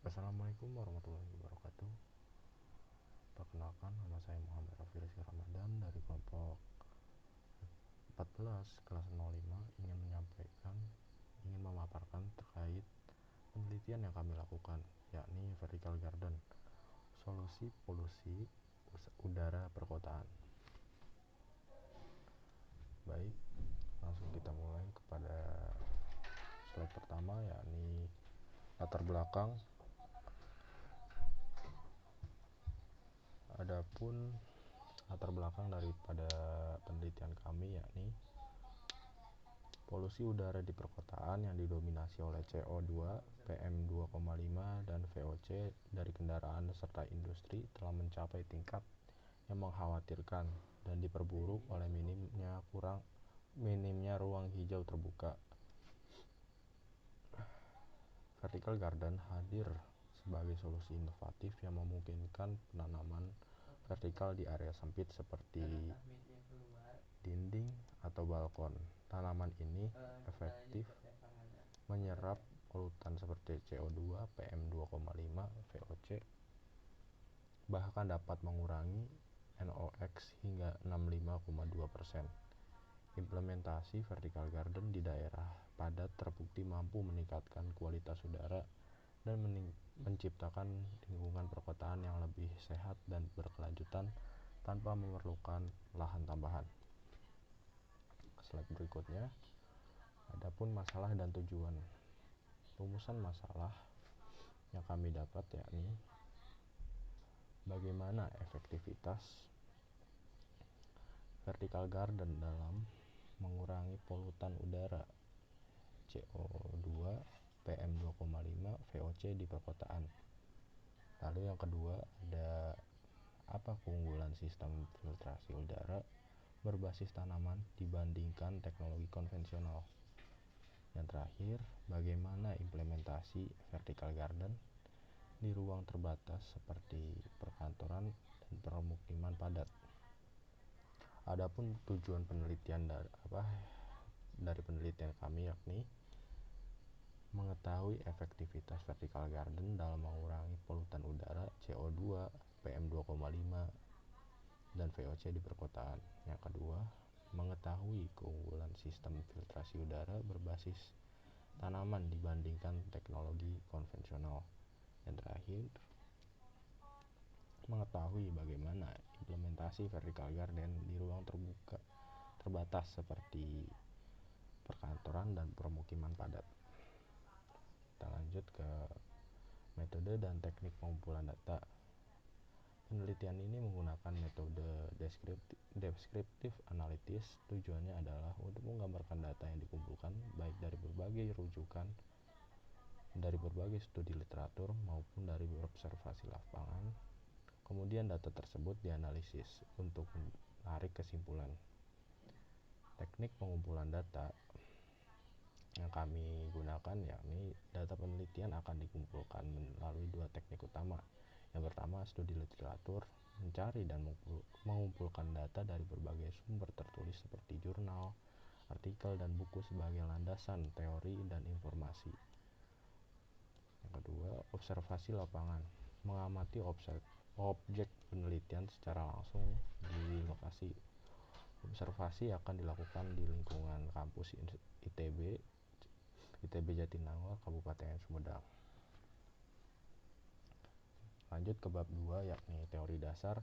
Assalamualaikum warahmatullahi wabarakatuh. Perkenalkan, nama saya Muhammad Rafi Rizky Ramadan dari kelompok 14 kelas 05 ingin memaparkan terkait penelitian yang kami lakukan, yakni vertical garden, solusi polusi udara perkotaan. Baik, langsung kita mulai kepada slide pertama, yakni latar belakang. Adapun latar belakang daripada penelitian kami yakni polusi udara di perkotaan yang didominasi oleh CO2, PM2,5 dan VOC dari kendaraan serta industri telah mencapai tingkat yang mengkhawatirkan dan diperburuk oleh minimnya ruang hijau terbuka. Vertical garden hadir sebagai solusi inovatif yang memungkinkan penanaman vertikal di area sempit seperti dinding atau balkon. Tanaman ini efektif menyerap polutan seperti CO2, PM2,5, VOC, bahkan dapat mengurangi NOx hingga 65,2%. Implementasi vertical garden di daerah padat terbukti mampu meningkatkan kualitas udara dan menciptakan lingkungan perkotaan yang lebih sehat dan berkelanjutan tanpa memerlukan lahan tambahan. Slide berikutnya, adapun masalah dan tujuan. Rumusan masalah yang kami dapat yakni bagaimana efektivitas vertical garden dalam mengurangi polutan udara CO2, PM2,5, VOC di perkotaan. Lalu yang kedua, ada apa keunggulan sistem filtrasi udara berbasis tanaman dibandingkan teknologi konvensional. Yang terakhir, bagaimana implementasi vertical garden di ruang terbatas seperti perkantoran dan permukiman padat. Adapun tujuan penelitian dari penelitian kami yakni mengetahui efektivitas vertical garden dalam mengurangi polutan udara CO2, PM2,5 dan VOC di perkotaan. Yang kedua, mengetahui keunggulan sistem filtrasi udara berbasis tanaman dibandingkan teknologi konvensional. Yang terakhir, mengetahui bagaimana implementasi vertical garden di ruang terbatas seperti perkantoran dan permukiman padat. Kita lanjut ke metode dan teknik pengumpulan data. Penelitian ini menggunakan metode deskriptif analitis. Tujuannya adalah untuk menggambarkan data yang dikumpulkan baik dari berbagai rujukan, dari berbagai studi literatur maupun dari observasi lapangan. Kemudian data tersebut dianalisis untuk menarik kesimpulan. Teknik pengumpulan data yang kami gunakan yakni data penelitian akan dikumpulkan melalui dua teknik utama. Yang pertama, studi literatur, mencari dan mengumpulkan data dari berbagai sumber tertulis seperti jurnal, artikel, dan buku sebagai landasan teori dan informasi. Yang kedua, observasi lapangan, mengamati objek penelitian secara langsung di lokasi. Observasi akan dilakukan di lingkungan kampus ITB Jatinangor, Kabupaten Sumedang. Lanjut ke bab 2 yakni teori dasar.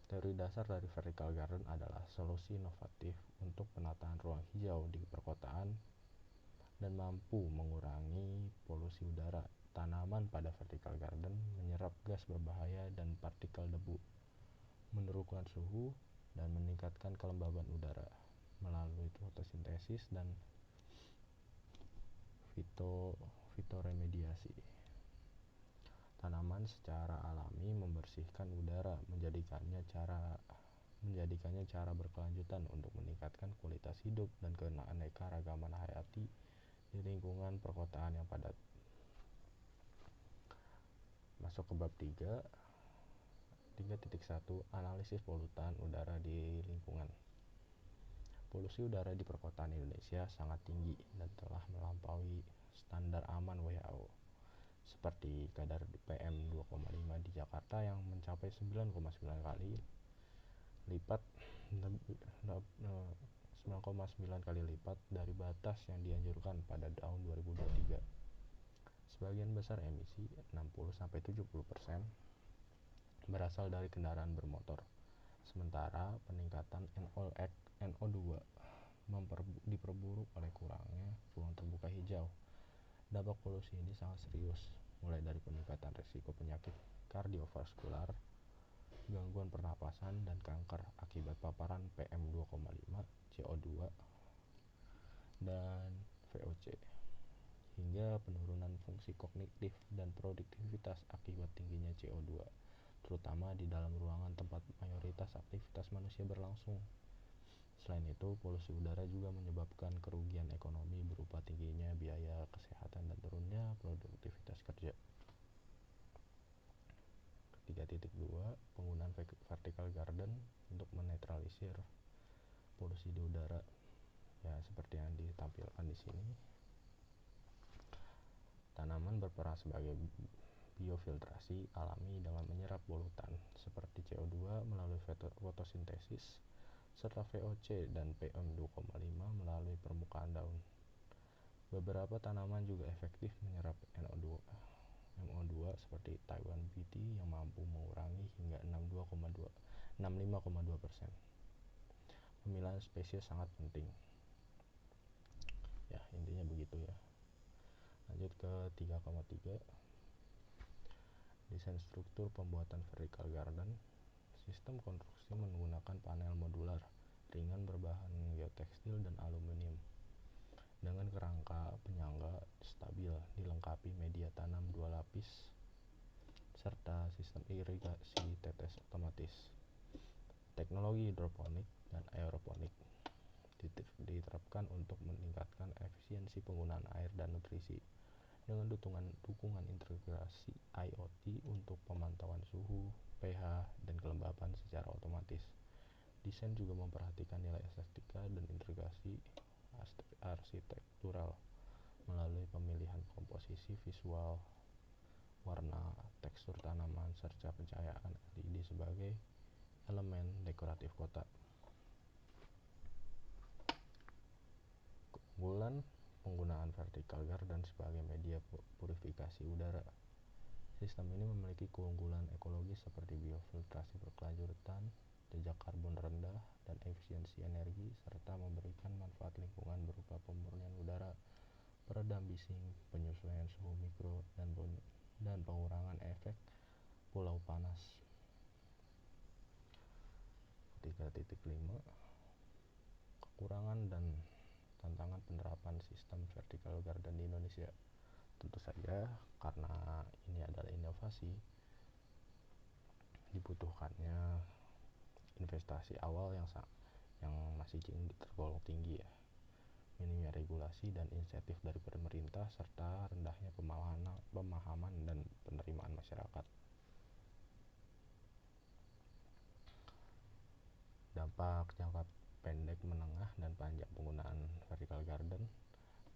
Teori dasar dari vertical garden adalah solusi inovatif untuk penataan ruang hijau di perkotaan dan mampu mengurangi polusi udara. Tanaman pada vertical garden menyerap gas berbahaya dan partikel debu, menurunkan suhu dan meningkatkan kelembaban udara melalui fotosintesis dan fitoremediasi. Tanaman secara alami membersihkan udara, menjadikannya cara berkelanjutan untuk meningkatkan kualitas hidup dan keanekaragaman hayati di lingkungan perkotaan yang padat. Masuk ke bab 3, 3.1 Analisis polutan udara di lingkungan. Polusi udara di perkotaan Indonesia sangat tinggi dan telah melampaui standar aman WHO. seperti kadar PM2,5 di Jakarta yang mencapai 9,9 kali lipat 9,9 kali lipat dari batas yang dianjurkan pada tahun 2023. Sebagian besar emisi 60-70% berasal dari kendaraan bermotor, sementara peningkatan NO2 diperburuk oleh kurangnya ruang terbuka hijau. Dampak polusi ini sangat serius, mulai dari peningkatan risiko penyakit kardiovaskular, gangguan pernapasan, dan kanker akibat paparan PM2,5, CO2, dan VOC, hingga penurunan fungsi kognitif dan produktivitas akibat tingginya CO2, terutama di dalam ruangan tempat mayoritas aktivitas manusia berlangsung. Selain itu, polusi udara juga menyebabkan kerugian ekonomi berupa tingginya biaya kesehatan dan turunnya produktivitas kerja. 3.2 Penggunaan vertical garden untuk menetralisir polusi di udara. Ya, seperti yang ditampilkan di sini. Tanaman berperan sebagai biofiltrasi alami dengan menyerap polutan seperti CO2 melalui fotosintesis serta VOC dan PM2,5 melalui permukaan daun. Beberapa tanaman juga efektif menyerap NO2 seperti Taiwan Beauty yang mampu mengurangi hingga 65,2%. Pemilihan spesies sangat penting. Ya, intinya begitu ya. Lanjut ke 3,3. Desain struktur pembuatan vertical garden. Sistem konstruksi menggunakan panel modular ringan berbahan geotekstil dan aluminium dengan kerangka penyangga stabil, dilengkapi media tanam 2 lapis serta sistem irigasi tetes otomatis. Teknologi hidroponik dan aeroponik diterapkan untuk meningkatkan efisiensi penggunaan air dan nutrisi dengan dukungan integrasi IoT untuk pemantauan suhu, pH, dan kelembapan secara otomatis. Desain juga memperhatikan nilai estetika dan integrasi arsitektural melalui pemilihan komposisi visual, warna, tekstur tanaman, serta pencahayaan LED sebagai elemen dekoratif kota. Keunggulan penggunaan vertical garden sebagai media purifikasi udara. Sistem ini memiliki keunggulan ekologis seperti biofiltrasi berkelanjutan, jejak karbon rendah, dan efisiensi energi, serta memberikan manfaat lingkungan berupa pemurnian udara, peredam bising, penyesuaian suhu mikro, dan pengurangan efek pulau panas. 3.5 Kekurangan dan tantangan penerapan sistem vertical garden di Indonesia. Tentu saja karena ini adalah inovasi, dibutuhkannya investasi awal yang masih tergolong tinggi ya, minimnya regulasi dan insentif dari pemerintah, serta rendahnya pemahaman dan penerimaan masyarakat. Dampak jangka pendek, menengah, dan panjang penggunaan vertical garden.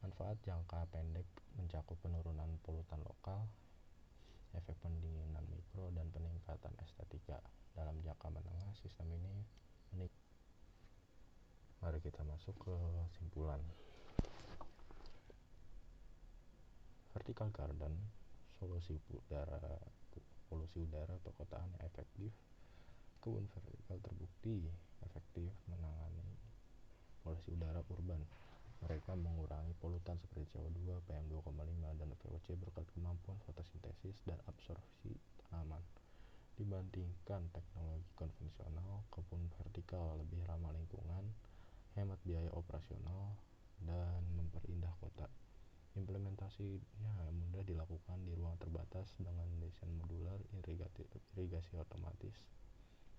Manfaat jangka pendek mencakup penurunan polutan lokal, efek pendinginan mikro, dan peningkatan estetika. Dalam jangka menengah, sistem ini Mari kita masuk ke kesimpulan. Vertical garden, polusi udara perkotaan yang efektif. Kebun vertikal terbukti efektif menangani polusi udara urban. Mereka mengurangi polutan seperti CO2, PM2,5, dan VOC berkat kemampuan fotosintesis dan absorpsi tanaman. Dibandingkan teknologi konvensional, kebun vertikal lebih ramah lingkungan, hemat biaya operasional, dan memperindah kota. Implementasinya mudah dilakukan di ruang terbatas dengan desain modular, irigasi otomatis,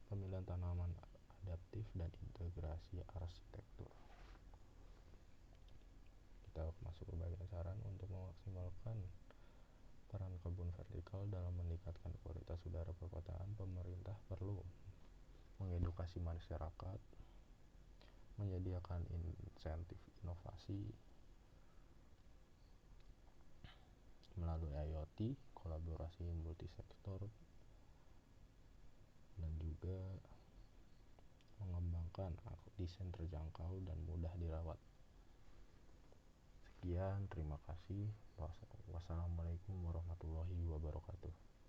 pemilihan tanaman adaptif, dan integrasi arsitektur. Kita masuk ke bagian saran. Untuk memaksimalkan peran kebun vertikal dalam meningkatkan kualitas udara perkotaan, pemerintah perlu mengedukasi masyarakat, menyediakan insentif inovasi, melalui IoT, kolaborasi multisektor, dan juga mengembangkan desain terjangkau dan mudah dirawat. Sekian, terima kasih. Wassalamualaikum warahmatullahi wabarakatuh.